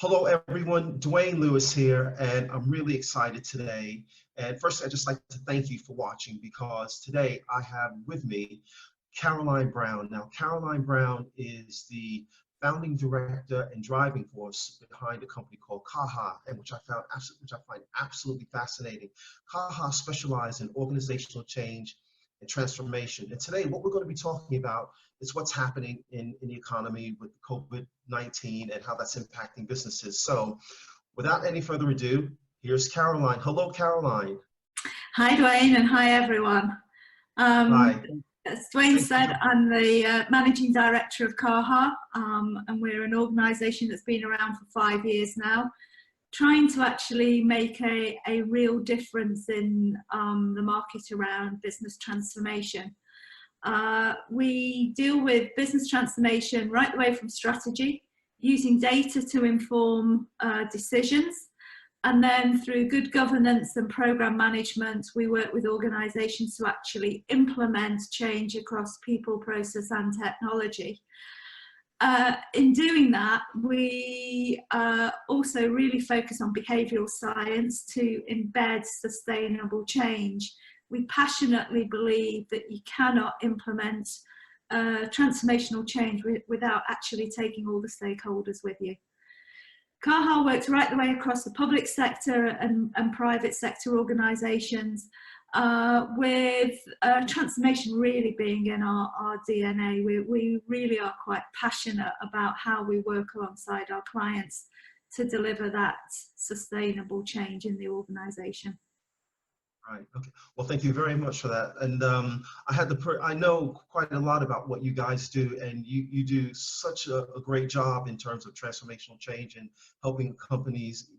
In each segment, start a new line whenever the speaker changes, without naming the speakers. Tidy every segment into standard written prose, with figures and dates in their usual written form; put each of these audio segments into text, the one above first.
Hello, everyone. Dwayne Lewis here, and I'm really excited today. And first, I'd just like to thank you for watching because today I have with me Caroline Brown. Now, Caroline Brown is the founding director and driving force behind a company called Caja, and which I find absolutely fascinating. Caja specializes in organizational change and transformation. And today, what we're going to be talking about is what's happening in the economy with COVID-19 and how that's impacting businesses. So without any further ado, here's Caroline. Hello, Caroline.
Hi, Dwayne, and hi, everyone.
Hi.
As Dwayne said, I'm the managing director of Caja, and we're an organisation that's been around for 5 years now, trying to actually make a real difference in the market around business transformation. We deal with business transformation right the way from strategy, using data to inform decisions, and then through good governance and program management, we work with organizations to actually implement change across people, process and technology. In doing that, we also really focus on behavioural science to embed sustainable change. We passionately believe that you cannot implement transformational change without actually taking all the stakeholders with you. Caja works right the way across the public sector and private sector organisations, with transformation really being in our DNA. We really are quite passionate about how we work alongside our clients to deliver that sustainable change in the organisation.
Right. Okay. Well, thank you very much for that. And I know quite a lot about what you guys do, and you do such a great job in terms of transformational change and helping companies,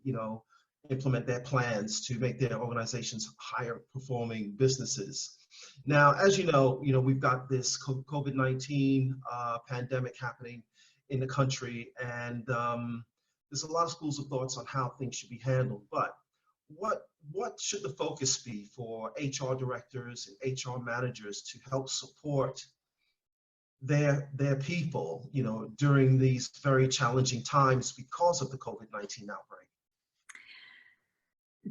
implement their plans to make their organizations higher performing businesses. Now, as you know, we've got this COVID-19 pandemic happening in the country, and there's a lot of schools of thoughts on how things should be handled. But what should the focus be for HR directors and HR managers to help support their people, during these very challenging times because of the COVID-19 outbreak?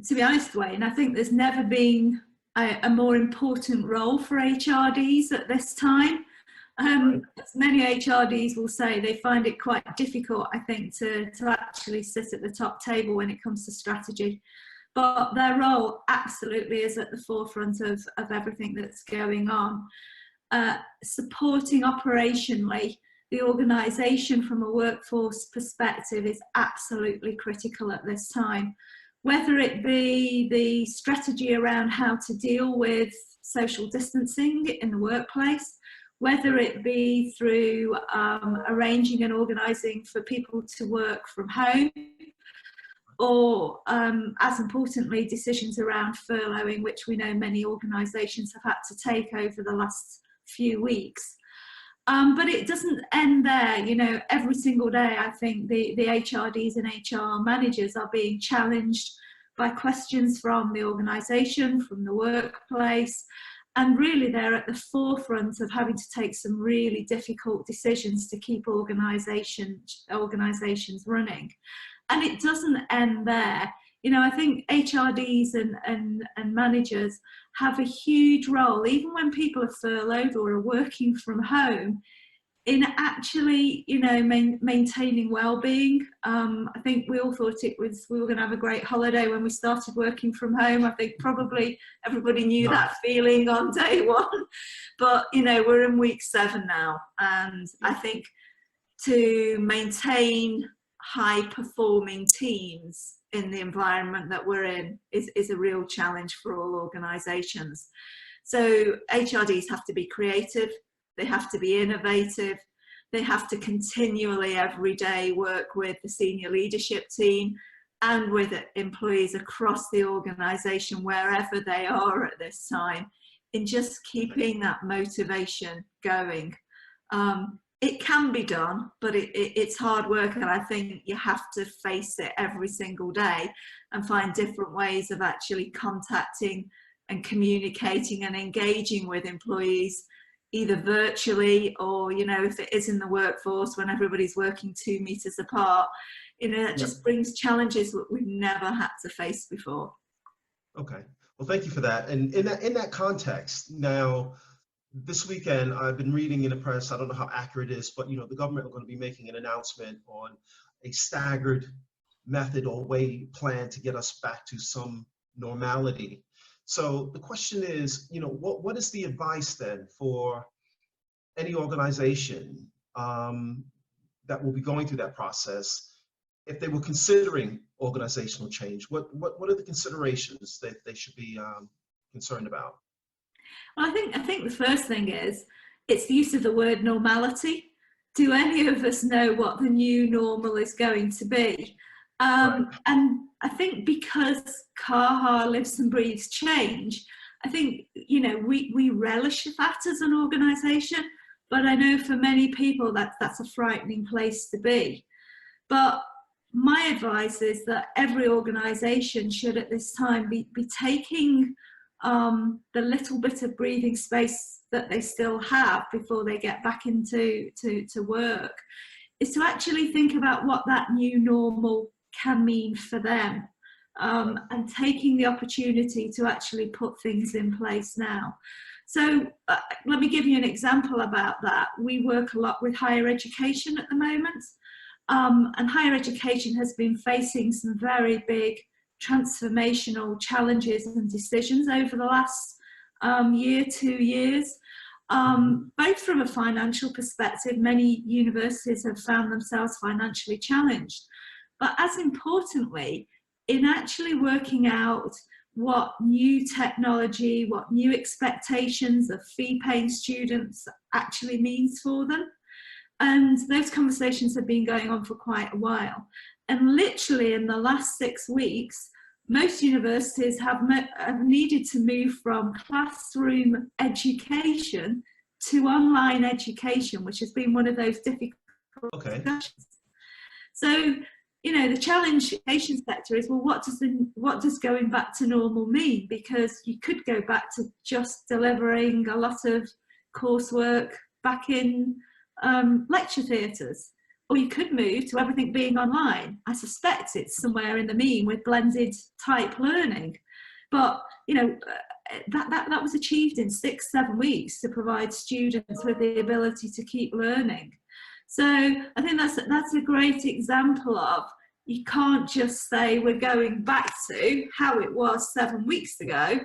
To be honest, Wayne, I think there's never been a more important role for HRDs at this time.
Right.
As many HRDs will say, they find it quite difficult, I think, to actually sit at the top table when it comes to strategy. But their role absolutely is at the forefront of everything that's going on. Supporting operationally the organisation from a workforce perspective is absolutely critical at this time. Whether it be the strategy around how to deal with social distancing in the workplace, whether it be through arranging and organising for people to work from home, or as importantly, decisions around furloughing, which we know many organisations have had to take over the last few weeks. But it doesn't end there. Every single day I think the HRDs and HR managers are being challenged by questions from the organisation, from the workplace, and really they're at the forefront of having to take some really difficult decisions to keep organisations running. And it doesn't end there. I think HRDs and managers have a huge role, even when people are furloughed or are working from home, in actually, maintaining well-being. I think we all thought we were going to have a great holiday when we started working from home. I think probably everybody knew that feeling on day one, but we're in week 7 now, and I think to maintain high-performing teams in the environment that we're in is a real challenge for all organisations. So HRDs have to be creative, they have to be innovative, they have to continually every day work with the senior leadership team and with employees across the organisation wherever they are at this time, in just keeping that motivation going. It can be done, but it's hard work, and I think you have to face it every single day and find different ways of actually contacting and communicating and engaging with employees either virtually or, you know, if it is in the workforce when everybody's working 2 meters apart, you know, that just brings challenges that we've never had to face before.
Okay. Well, thank you for that. And in that context, now, this weekend, I've been reading in the press, I don't know how accurate it is, but, you know, the government are going to be making an announcement on a staggered method or way plan to get us back to some normality. So the question is, you know, what is the advice then for any organization that will be going through that process if they were considering organizational change? What are the considerations that they should be concerned about?
Well, I think the first thing is it's the use of the word normality. Do any of us know what the new normal is going to be?
Right.
And I think because Caja lives and breathes change, I think, you know, we relish that as an organisation, but I know for many people that's a frightening place to be. But my advice is that every organisation should at this time be taking the little bit of breathing space that they still have before they get back into to work, is to actually think about what that new normal can mean for them, and taking the opportunity to actually put things in place now. So let me give you an example about that. We work a lot with higher education at the moment, and higher education has been facing some very big transformational challenges and decisions over the last year, 2 years. Both from a financial perspective, many universities have found themselves financially challenged, but as importantly, in actually working out what new technology, what new expectations of fee-paying students actually means for them. And those conversations have been going on for quite a while. And literally in the last 6 weeks, most universities have needed to move from classroom education to online education, which has been one of those difficult discussions. So, you know, the challenge in the education sector is, well, what does going back to normal mean? Because you could go back to just delivering a lot of coursework back in lecture theatres, or you could move to everything being online. I suspect it's somewhere in the mean with blended type learning, but you know, that was achieved in 6-7 weeks to provide students with the ability to keep learning. So I think that's a great example of, you can't just say we're going back to how it was 7 weeks ago.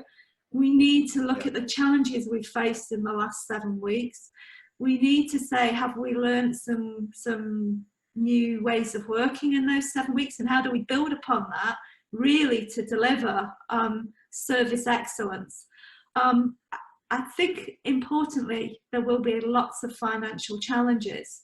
We need to look at the challenges we've faced in the last 7 weeks. We need to say, have we learned some new ways of working in those 7 weeks, and how do we build upon that really to deliver service excellence? I think importantly, there will be lots of financial challenges,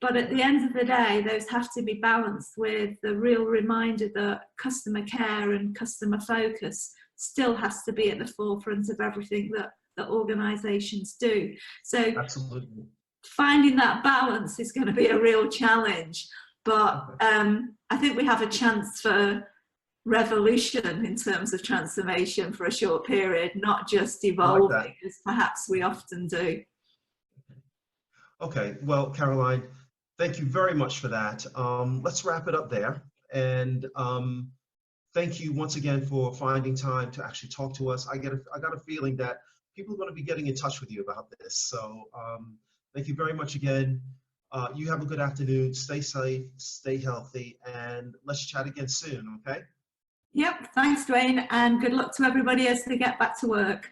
but at the end of the day, those have to be balanced with the real reminder that customer care and customer focus still has to be at the forefront of everything that organisations do. So
absolutely,
finding that balance is going to be a real challenge, but I think we have a chance for revolution in terms of transformation for a short period, not just evolving as perhaps we often do.
Okay, well, Caroline, thank you very much for that. Let's wrap it up there. And thank you once again for finding time to actually talk to us. I got a feeling that people are going to be getting in touch with you about this. So thank you very much again. You have a good afternoon. Stay safe, stay healthy, and let's chat again soon, okay?
Yep, thanks, Dwayne, and good luck to everybody as they get back to work.